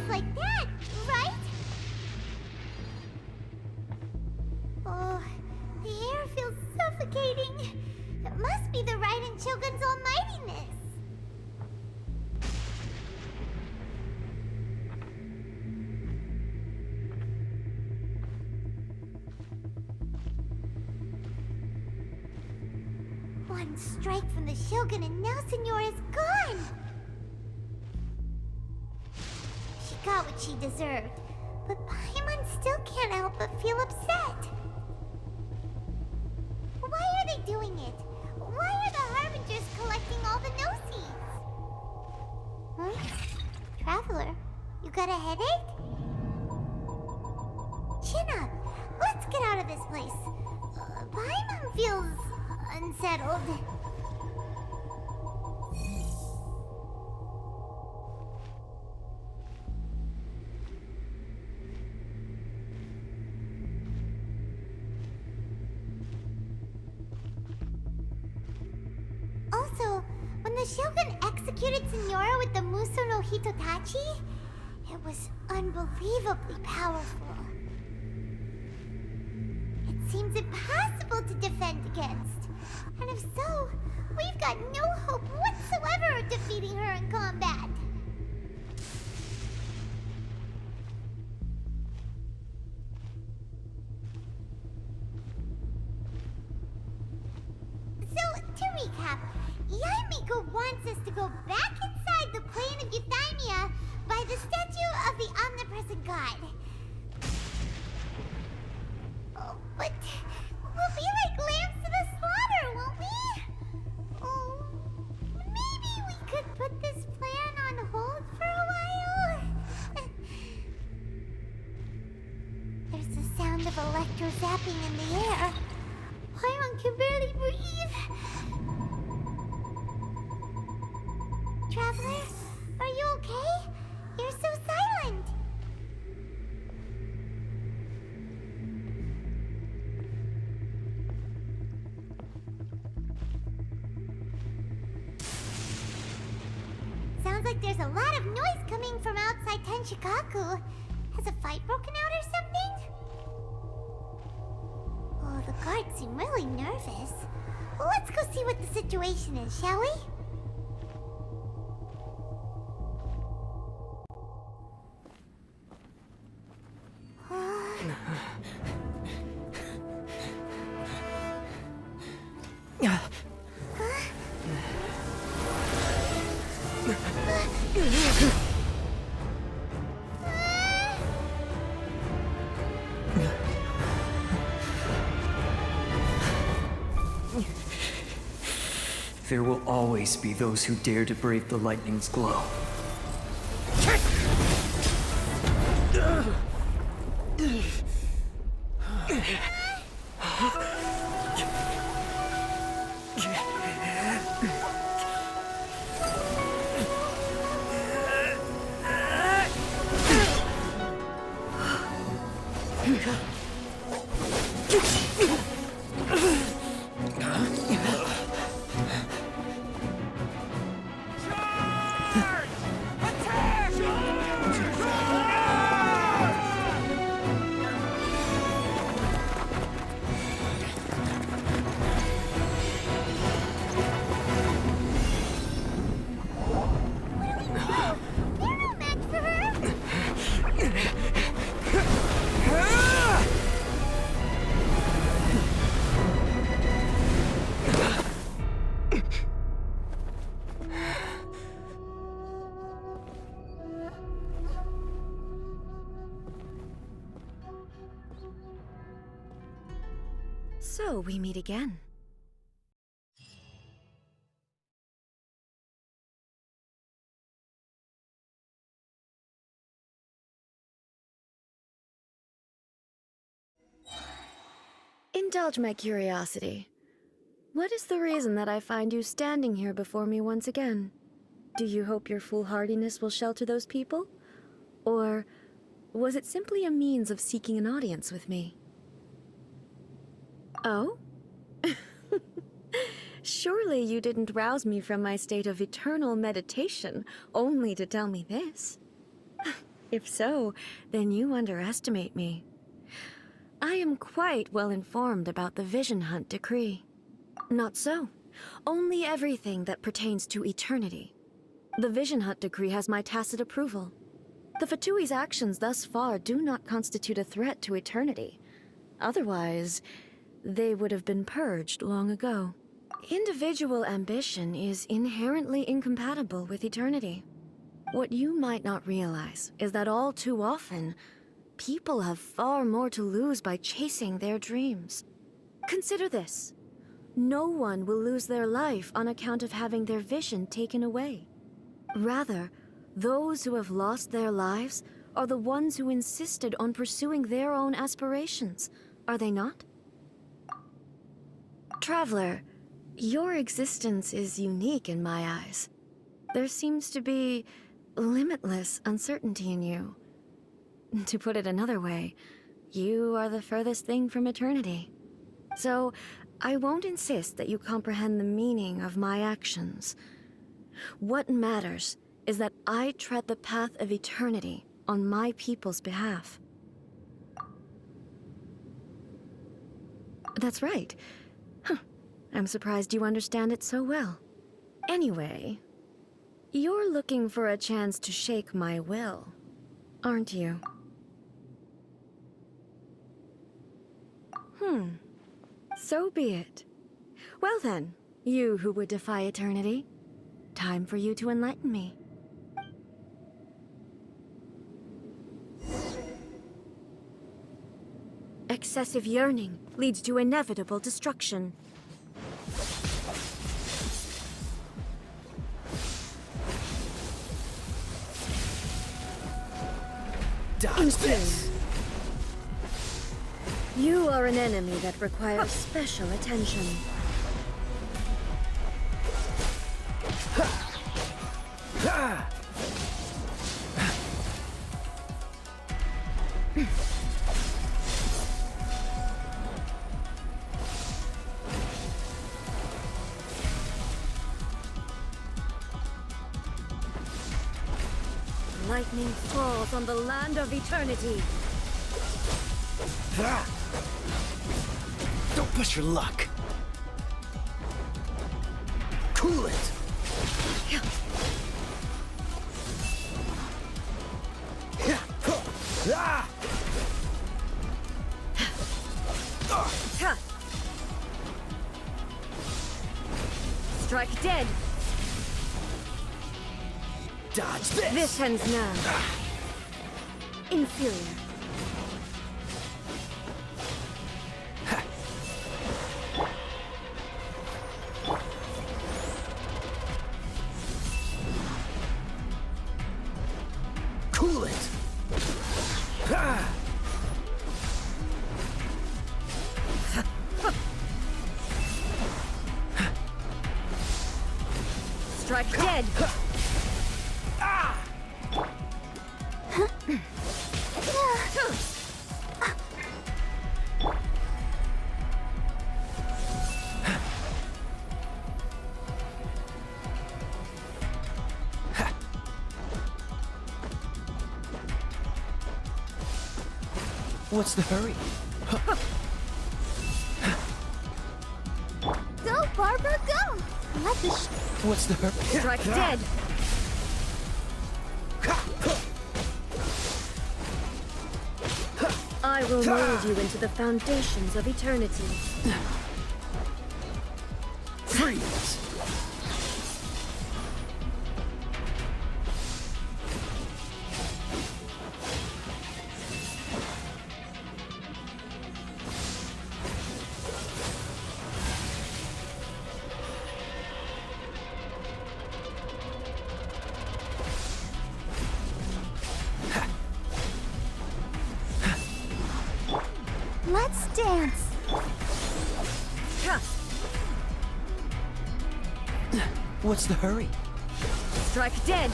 just like that, right? Oh, the air feels suffocating. It must be the Raiden Shogun's almightiness. One strike from the Shogun and now Senora is gone! She got what she deserved, but Paimon still can't help but feel upset. Why are they doing it? Why are the Harbingers collecting all the Gnosis? Huh? Traveler, you got a headache? Chin up! Let's get out of this place. Paimon feels unsettled. Also, when the Shogun executed Senora with the Muso no Hitotachi, it was unbelievably powerful. It seems impossible to defend against. And if so, we've got no hope whatsoever of defeating her in combat. So, to recap, Yaimiko wants us to go back inside the plane of Euthymia by the statue of the omnipresent god. Oh, but we'll be like lambs to the slaughter, won't we? Oh, maybe we could put this plan on hold for a while? There's the sound of electro zapping in the air. Paimon can barely breathe. Traveler, are you okay? You're so silent. Sounds like there's a lot of noise coming from outside Tenshikaku. Has a fight broken out or something? Oh, the guards seem really nervous. Well, let's go see what the situation is, shall we? There will always be those who dare to brave the lightning's glow. So we meet again. Indulge my curiosity. What is the reason that I find you standing here before me once again? Do you hope your foolhardiness will shelter those people? Or was it simply a means of seeking an audience with me? Oh? Surely you didn't rouse me from my state of eternal meditation only to tell me this. If so, then you underestimate me. I am quite well informed about the Vision Hunt decree. Not so. Only everything that pertains to eternity. The Vision Hunt decree has my tacit approval. The Fatui's actions thus far do not constitute a threat to eternity. Otherwise, they would have been purged long ago. Individual ambition is inherently incompatible with eternity. What you might not realize is that all too often, people have far more to lose by chasing their dreams. Consider this. No one will lose their life on account of having their vision taken away. Rather, those who have lost their lives are the ones who insisted on pursuing their own aspirations, are they not? Traveler, your existence is unique in my eyes. There seems to be limitless uncertainty in you. To put it another way, you are the furthest thing from eternity. So, I won't insist that you comprehend the meaning of my actions. What matters is that I tread the path of eternity on my people's behalf. That's right. Huh. I'm surprised you understand it so well. Anyway, you're looking for a chance to shake my will, aren't you? So be it. Well then, you who would defy eternity, time for you to enlighten me. Excessive yearning leads to inevitable destruction. Dodge this! You are an enemy that requires special attention. Lightning falls on the land of eternity. Don't push your luck. Cool it. Strike dead. Dodge this. This ends now. Inferior. Cool it. Strike dead. What's the hurry? Go, Barbara, go! Let the What's the hurry? Strike dead. I will mold you into the foundations of eternity. Freeze! Let's dance. What's the hurry? Strike dead.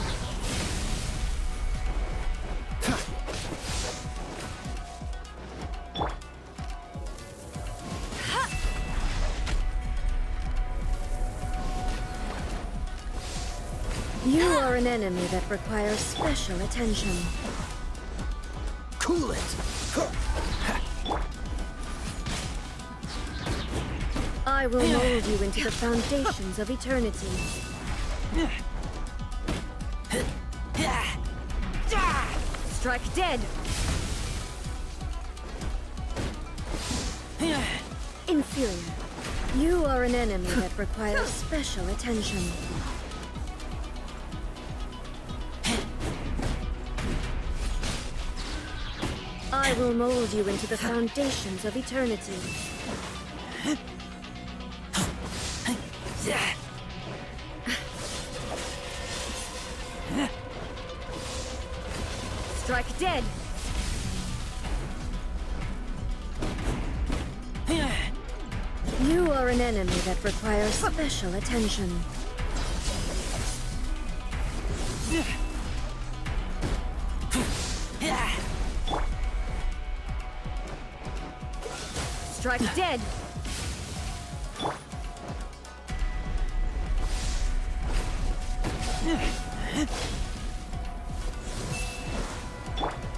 You are an enemy that requires special attention. Cool it! I will mold you into the foundations of eternity. Strike dead! Inferior. You are an enemy that requires special attention. I will mold you into the foundations of eternity. Strike dead! You are an enemy that requires special attention. Strike dead!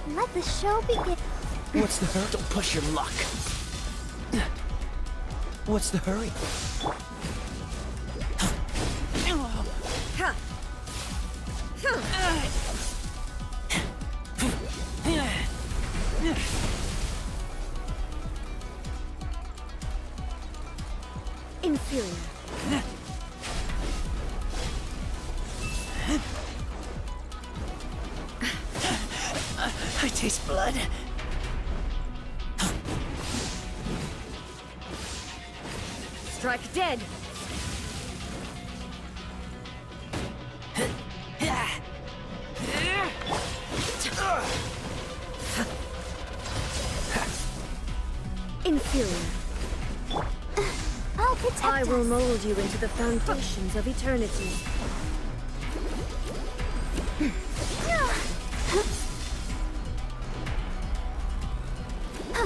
Let the show begin. What's the hurry? Don't push your luck. What's the hurry? Inferior. I taste blood. Strike dead! Inferior. I'll protect I will us. mold you into the foundations of eternity.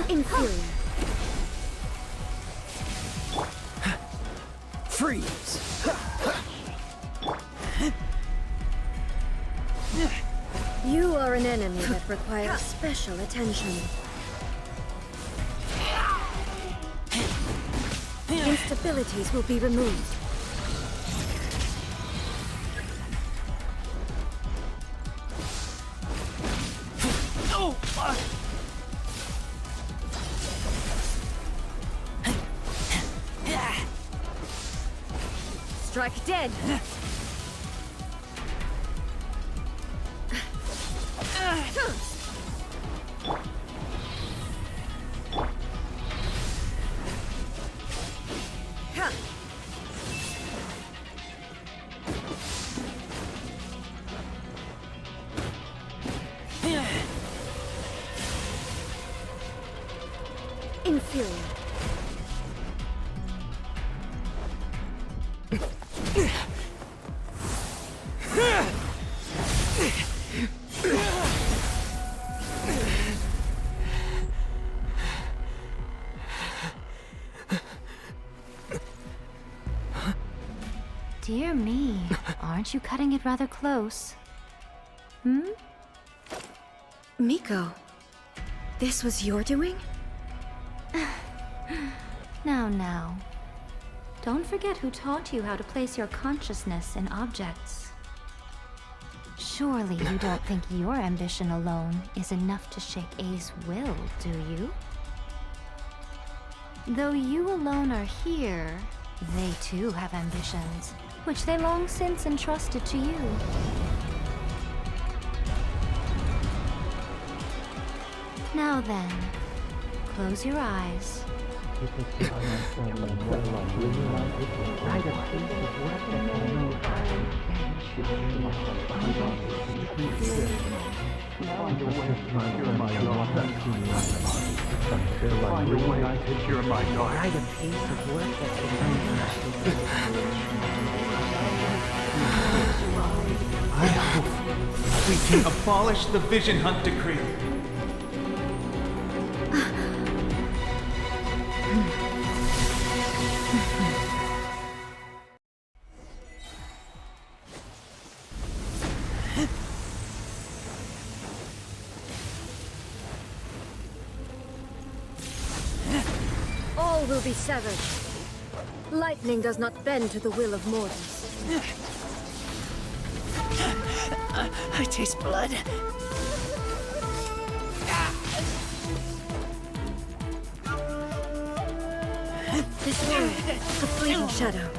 Inferior. Freeze! You are an enemy that requires special attention. Instabilities will be removed. Oh! Strike dead! Inferior. Dear me, aren't you cutting it rather close? Miko, this was your doing? Now. Don't forget who taught you how to place your consciousness in objects. Surely you don't think your ambition alone is enough to shake A's will, do you? Though you alone are here, they too have ambitions, which they long since entrusted to you. Now then, close your eyes. I hope we can abolish the Vision Hunt Decree. will be severed. Lightning does not bend to the will of mortals. I taste blood. This world, a fleeting shadow.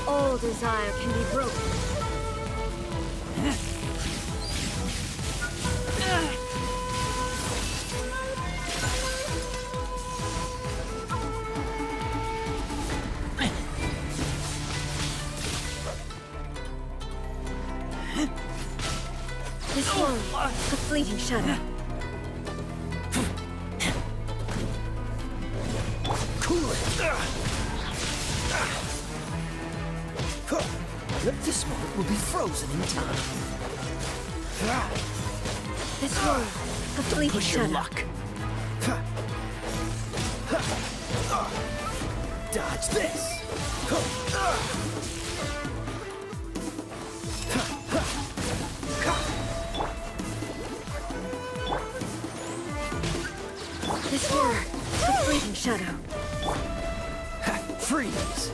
All desire can be broken. This world, a fleeting shadow. Cool it. This moment will be frozen in time. This world, a fleeting Push your shadow. luck. Dodge this. This world, a fleeting shadow. Freeze.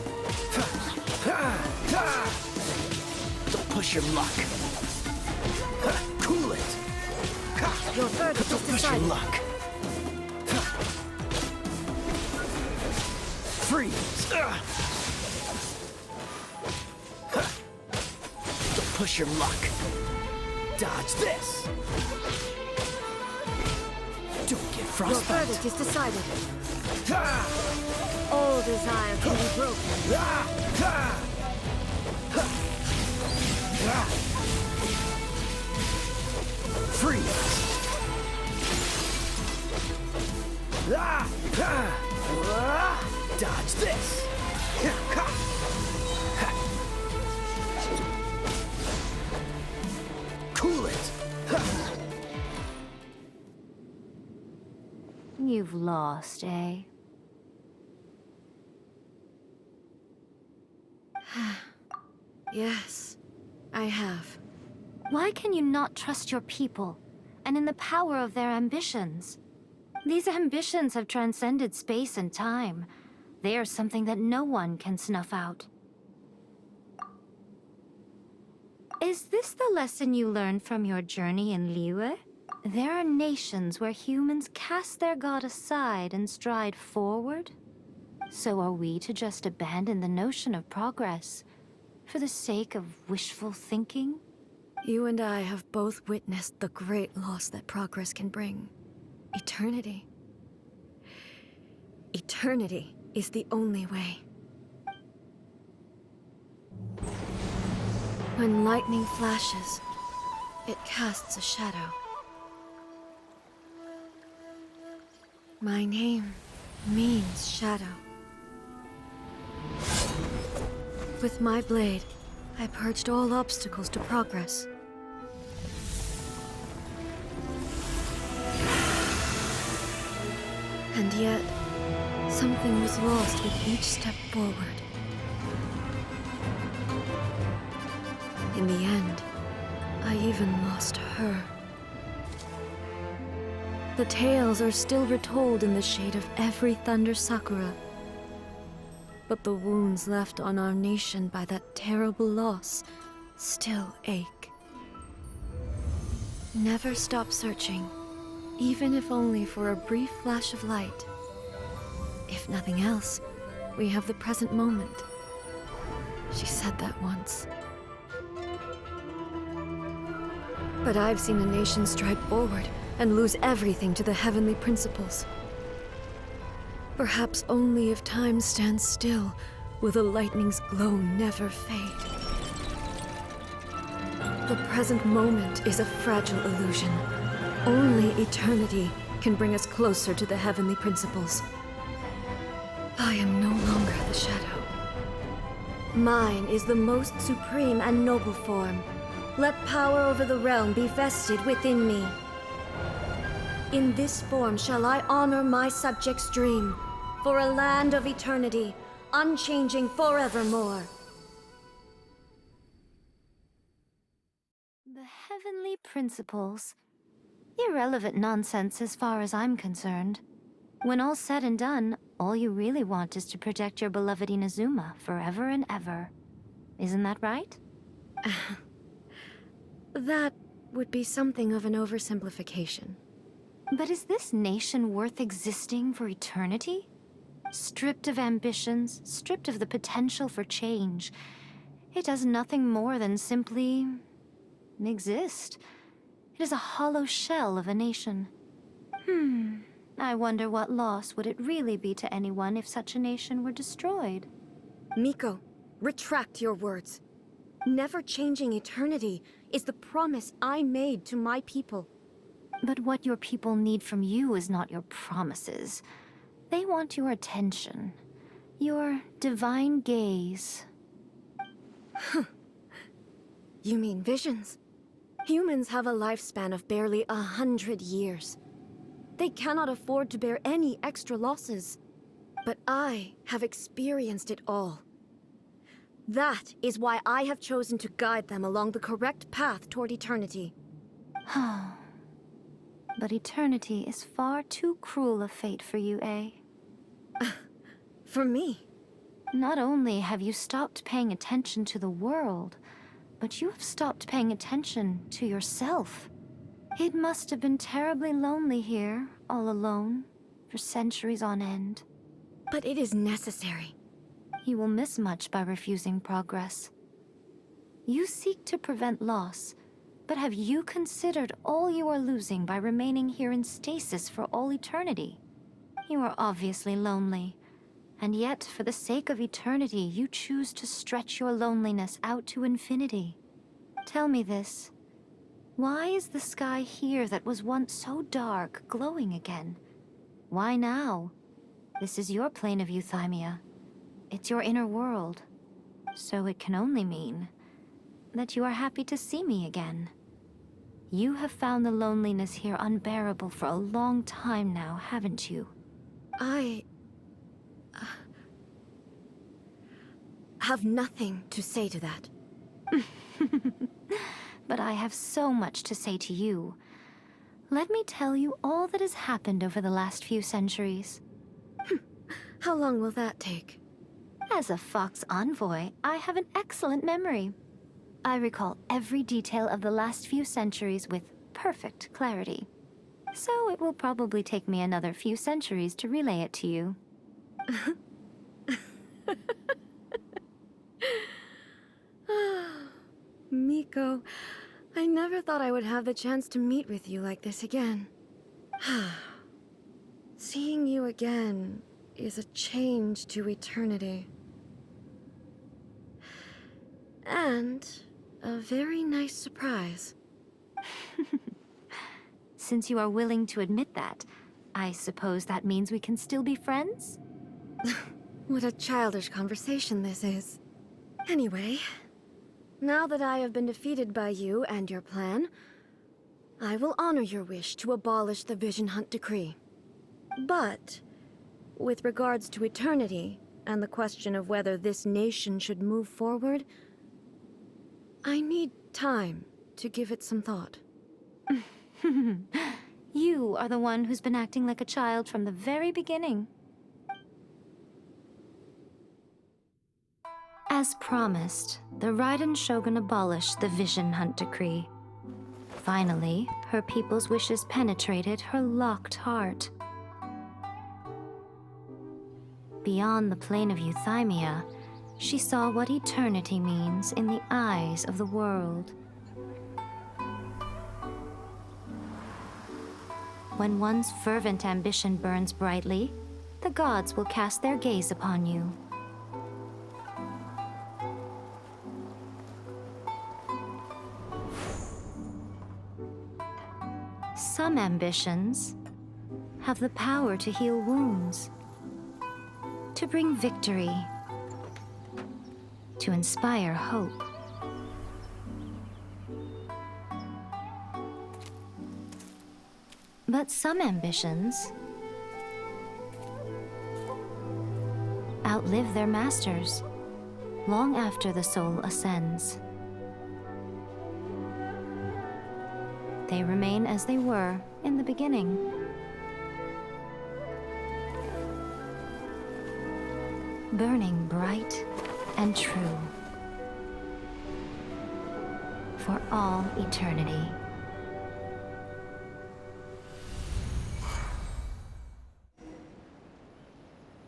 Don't push your luck. Cool it. Your verdict is Don't push your decided. luck. Freeze. Don't push your luck. Dodge this. Don't get Your frostbite. verdict is decided. All desire can be broken. Freeze. Dodge this. Cool it. You've lost, eh? Yes, I have. Why can you not trust your people, and in the power of their ambitions? These ambitions have transcended space and time. They are something that no one can snuff out. Is this the lesson you learned from your journey in Liyue? There are nations where humans cast their god aside and stride forward? So are we to just abandon the notion of progress for the sake of wishful thinking? You and I have both witnessed the great loss that progress can bring. Eternity. Eternity is the only way. When lightning flashes, it casts a shadow. My name means shadow. With my blade, I purged all obstacles to progress. And yet, something was lost with each step forward. In the end, I even lost her. The tales are still retold in the shade of every Thunder Sakura. But the wounds left on our nation by that terrible loss still ache. Never stop searching, even if only for a brief flash of light. If nothing else, we have the present moment. She said that once. But I've seen a nation stride forward and lose everything to the heavenly principles. Perhaps only if time stands still will the lightning's glow never fade. The present moment is a fragile illusion. Only eternity can bring us closer to the heavenly principles. I am no longer the shadow. Mine is the most supreme and noble form. Let power over the realm be vested within me. In this form shall I honor my subjects' dream, for a land of eternity, unchanging forevermore. The heavenly principles. Irrelevant nonsense as far as I'm concerned. When all's said and done, all you really want is to protect your beloved Inazuma forever and ever. Isn't that right? That would be something of an oversimplification. But is this nation worth existing for eternity? Stripped of ambitions, stripped of the potential for change, it does nothing more than simply exist. It is a hollow shell of a nation. I wonder what loss would it really be to anyone if such a nation were destroyed? Miko, retract your words. Never changing eternity is the promise I made to my people. But what your people need from you is not your promises. They want your attention. Your divine gaze. You mean visions? Humans have a lifespan of barely 100 years. They cannot afford to bear any extra losses. But I have experienced it all. That is why I have chosen to guide them along the correct path toward eternity. But eternity is far too cruel a fate for you, eh? For me? Not only have you stopped paying attention to the world, but you have stopped paying attention to yourself. It must have been terribly lonely here, all alone, for centuries on end. But it is necessary. You will miss much by refusing progress. You seek to prevent loss, but have you considered all you are losing by remaining here in stasis for all eternity? You are obviously lonely, and yet for the sake of eternity, you choose to stretch your loneliness out to infinity. Tell me this. Why is the sky here that was once so dark glowing again? Why now? This is your plane of euthymia. It's your inner world. So it can only mean that you are happy to see me again. You have found the loneliness here unbearable for a long time now, haven't you? I have nothing to say to that. But I have so much to say to you. Let me tell you all that has happened over the last few centuries. How long will that take? As a Fox envoy, I have an excellent memory. I recall every detail of the last few centuries with perfect clarity. So it will probably take me another few centuries to relay it to you. Miko, I never thought I would have the chance to meet with you like this again. Seeing you again is a change to eternity. And a very nice surprise. Since you are willing to admit that, I suppose that means we can still be friends? What a childish conversation this is. Anyway, now that I have been defeated by you and your plan, I will honor your wish to abolish the Vision Hunt Decree. But, with regards to eternity, and the question of whether this nation should move forward, I need time to give it some thought. You are the one who's been acting like a child from the very beginning. As promised, the Raiden Shogun abolished the Vision Hunt Decree. Finally, her people's wishes penetrated her locked heart. Beyond the plane of euthymia, she saw what eternity means in the eyes of the world. When one's fervent ambition burns brightly, the gods will cast their gaze upon you. Some ambitions have the power to heal wounds, to bring victory, to inspire hope. But some ambitions outlive their masters long after the soul ascends. They remain as they were in the beginning. Burning bright and true. For all eternity.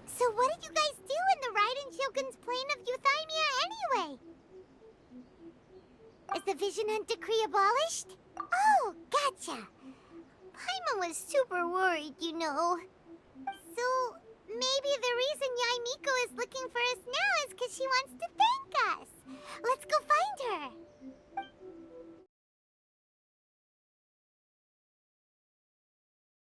So what did you guys do in the Raiden Shogun's plane of Euthymia anyway? Is the Vision Hunt decree abolished? Oh, gotcha. Paimon was super worried, you know. So, maybe the reason Yaimiko is looking for us now is because she wants to